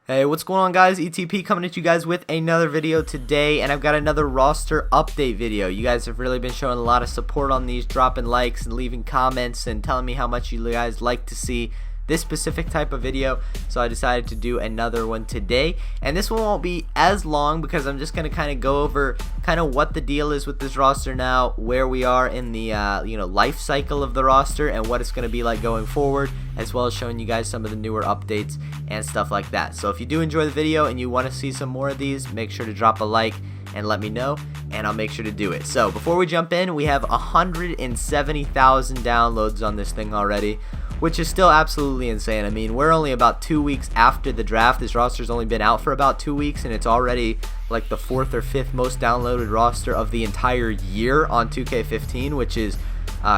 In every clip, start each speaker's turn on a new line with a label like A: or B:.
A: Hey, what's going on, guys? ETP coming at you guys with another video today, and I've got another roster update video. You guys have really been showing a lot of support on these, dropping likes and leaving comments and telling me how much you guys like to see this specific type of video, so I decided to do another one today. And this one won't be as long because I'm just going to kind of go over kind of what the deal is with this roster now, where we are in the life cycle of the roster, and what it's going to be like going forward, as well as showing you guys some of the newer updates and stuff like that. So if you do enjoy the video and you want to see some more of these, make sure to drop a like and let me know, and I'll make sure to do it. So before we jump in, we have 170,000 downloads on this thing already, which is still absolutely insane. I mean, we're only about 2 weeks after the draft. This roster's only been out for about 2 weeks, and it's already like the 4th or 5th most downloaded roster of the entire year on 2K15, which is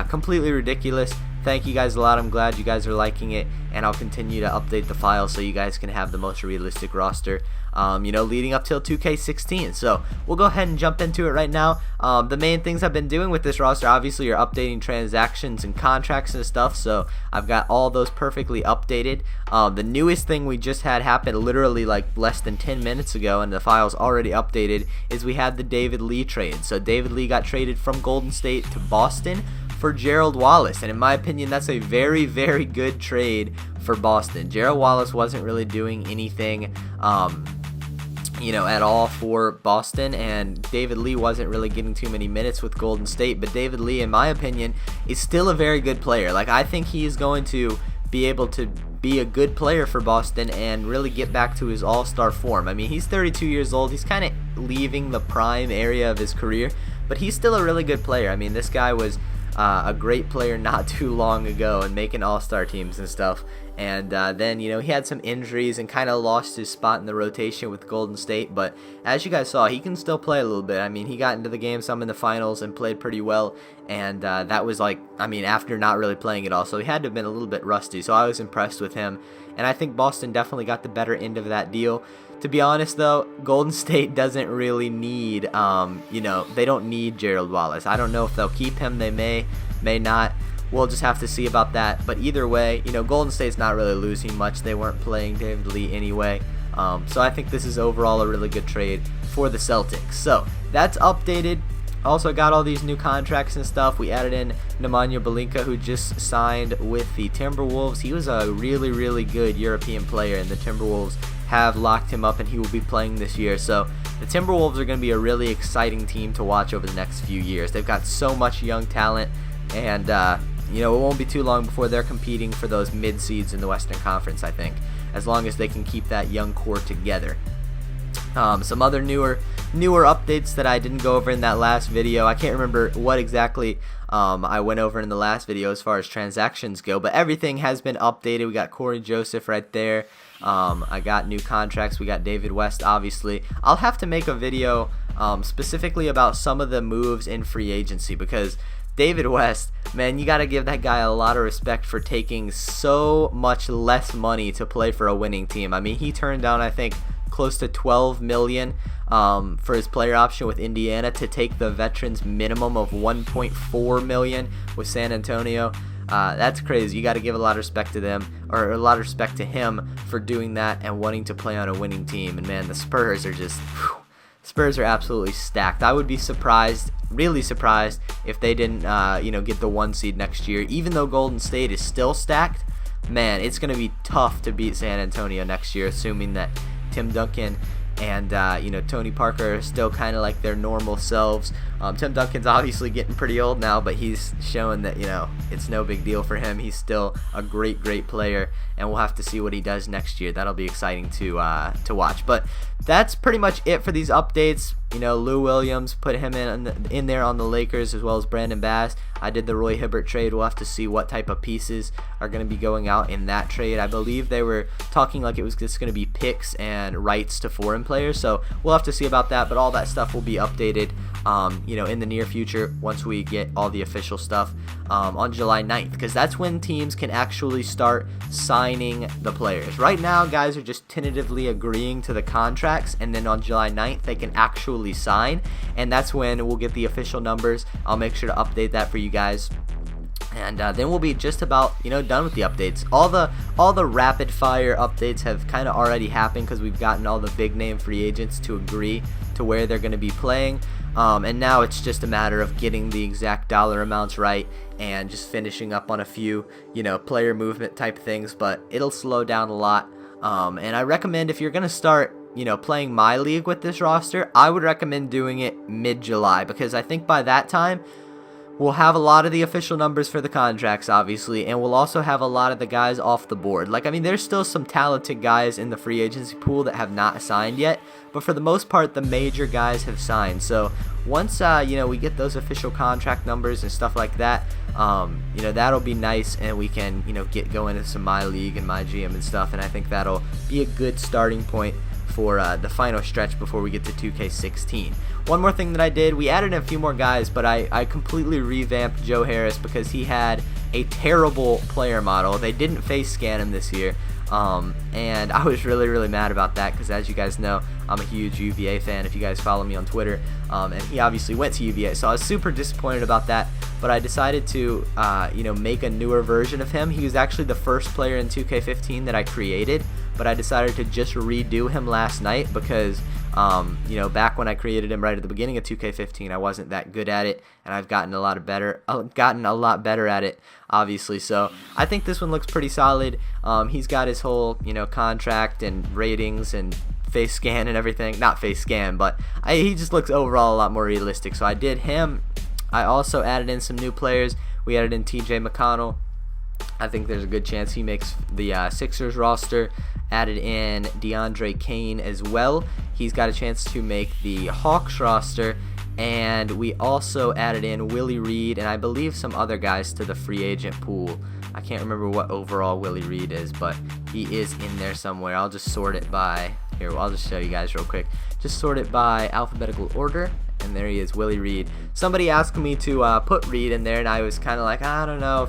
A: completely ridiculous. Thank you guys a lot. I'm glad you guys are liking it, and I'll continue to update the file so you guys can have the most realistic roster, leading up till 2K16. So we'll go ahead and jump into it right now. The main things I've been doing with this roster, obviously, are updating transactions and contracts and stuff. So I've got all those perfectly updated. The newest thing we just had happen literally like less than 10 minutes ago, and the file's already updated, is we had the David Lee trade. So David Lee got traded from Golden State to Boston for Gerald Wallace, and in my opinion, that's a very, very good trade for Boston. Gerald Wallace wasn't really doing anything at all for Boston, and David Lee wasn't really getting too many minutes with Golden State, but David Lee, in my opinion, is still a very good player. Like, I think he is going to be able to be a good player for Boston and really get back to his all-star form. I mean, he's 32 years old. He's kind of leaving the prime area of his career, but he's still a really good player. I mean, this guy was a great player not too long ago and making all-star teams and stuff, and then he had some injuries and kind of lost his spot in the rotation with Golden State, but as you guys saw, he can still play a little bit. I mean, he got into the game some in the finals and played pretty well, and that was after not really playing at all, so he had to have been a little bit rusty. So I was impressed with him, and I think Boston definitely got the better end of that deal. To be honest, though, Golden State doesn't really need, they don't need Gerald Wallace. I don't know if they'll keep him. They may not. We'll just have to see about that. But either way, Golden State's not really losing much. They weren't playing David Lee anyway. So I think this is overall a really good trade for the Celtics. So that's updated. Also got all these new contracts and stuff. We added in Nemanja Bjelica, who just signed with the Timberwolves. He was a really, really good European player, and the Timberwolves have locked him up, and he will be playing this year. So the Timberwolves are going to be a really exciting team to watch over the next few years. They've got so much young talent, and it won't be too long before they're competing for those mid-seeds in the Western Conference, I think, as long as they can keep that young core together. Some other newer updates that I didn't go over in that last video. I can't remember what exactly I went over in the last video as far as transactions go, but everything has been updated. We got Corey Joseph right there. I got new contracts. We got David West, obviously. I'll have to make a video specifically about some of the moves in free agency, because David West, man, you got to give that guy a lot of respect for taking so much less money to play for a winning team. I mean, he turned down, I think, close to $12 million for his player option with Indiana to take the veterans minimum of $1.4 million with San Antonio. That's crazy. You got to give a lot of respect to them, or a lot of respect to him for doing that and wanting to play on a winning team. And man, the Spurs are just, Spurs are absolutely stacked. I would be surprised, really surprised, if they didn't, get the 1 seed next year. Even though Golden State is still stacked, man, it's going to be tough to beat San Antonio next year, assuming that Tim Duncan and Tony Parker are still kind of like their normal selves. Tim Duncan's obviously getting pretty old now, but he's showing that it's no big deal for him. He's still a great player, and we'll have to see what he does next year. That'll be exciting to watch. But that's pretty much it for these updates. Lou Williams, put him in there on the Lakers, as well as Brandon Bass. I did the Roy Hibbert trade. We'll have to see what type of pieces are going to be going out in that trade. I believe they were talking like it was just going to be picks and rights to foreign players, so we'll have to see about that. But all that stuff will be updated in the near future once we get all the official stuff on July 9th, because that's when teams can actually start signing the players. Right now, guys are just tentatively agreeing to the contracts, and then on July 9th they can actually sign, and that's when we'll get the official numbers. I'll make sure to update that for you guys And then we'll be just about, you know, done with the updates. All the rapid fire updates have kind of already happened because we've gotten all the big name free agents to agree to where they're going to be playing. And now it's just a matter of getting the exact dollar amounts right and just finishing up on a few, you know, player movement type things. But it'll slow down a lot. And I recommend, if you're going to start, you know, playing MyLEAGUE with this roster, I would recommend doing it mid-July, because I think by that time we'll have a lot of the official numbers for the contracts, obviously, and we'll also have a lot of the guys off the board. Like, I mean, there's still some talented guys in the free agency pool that have not signed yet, but for the most part, the major guys have signed. So once, you know, we get those official contract numbers and stuff like that, you know, that'll be nice, and we can, you know, get going into some MyLEAGUE and MyGM and stuff, and I think that'll be a good starting point for the final stretch before we get to 2K16. One more thing that I did, we added in a few more guys, but I completely revamped Joe Harris because he had a terrible player model. They didn't face scan him this year, and I was really mad about that because, as you guys know, I'm a huge UVA fan if you guys follow me on Twitter, and he obviously went to UVA, so I was super disappointed about that. But I decided to you know, make a newer version of him. He was actually the first player in 2K15 that I created, but I decided to just redo him last night because you know, back when I created him right at the beginning of 2K15, I wasn't that good at it, and I've gotten a lot better at it, obviously. So I think this one looks pretty solid. He's got his whole, you know, contract and ratings and face scan and everything. Not face scan, but he just looks overall a lot more realistic. So I did him. I also added in some new players. We added in TJ McConnell. I think there's a good chance he makes the Sixers roster. Added in DeAndre Kane as well. He's got a chance to make the Hawks roster. And we also added in Willie Reed and I believe some other guys to the free agent pool. I can't remember what overall Willie Reed is, but he is in there somewhere. I'll just sort it by, here, I'll just show you guys real quick. Just sort it by alphabetical order. And there he is, Willie Reed. Somebody asked me to put Reed in there, and I was kind of like, I don't know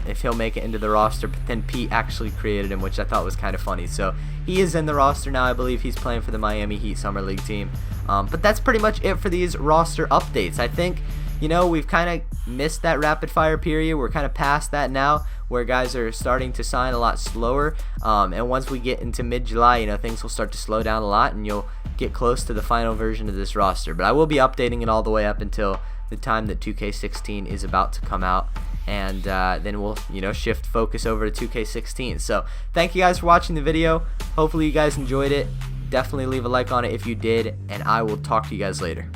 A: if he'll make it into the roster. But then Pete actually created him, which I thought was kind of funny. So he is in the roster now. I believe he's playing for the Miami Heat Summer League team. But that's pretty much it for these roster updates. I think, you know, we've kind of missed that rapid fire period. We're kind of past that now, where guys are starting to sign a lot slower. And once we get into mid-July, you know, things will start to slow down a lot, and you'll get close to the final version of this roster. But I will be updating it all the way up until the time that 2K16 is about to come out, and then we'll, you know, shift focus over to 2K16. So thank you guys for watching the video. Hopefully you guys enjoyed it. Definitely leave a like on it if you did, and I will talk to you guys later.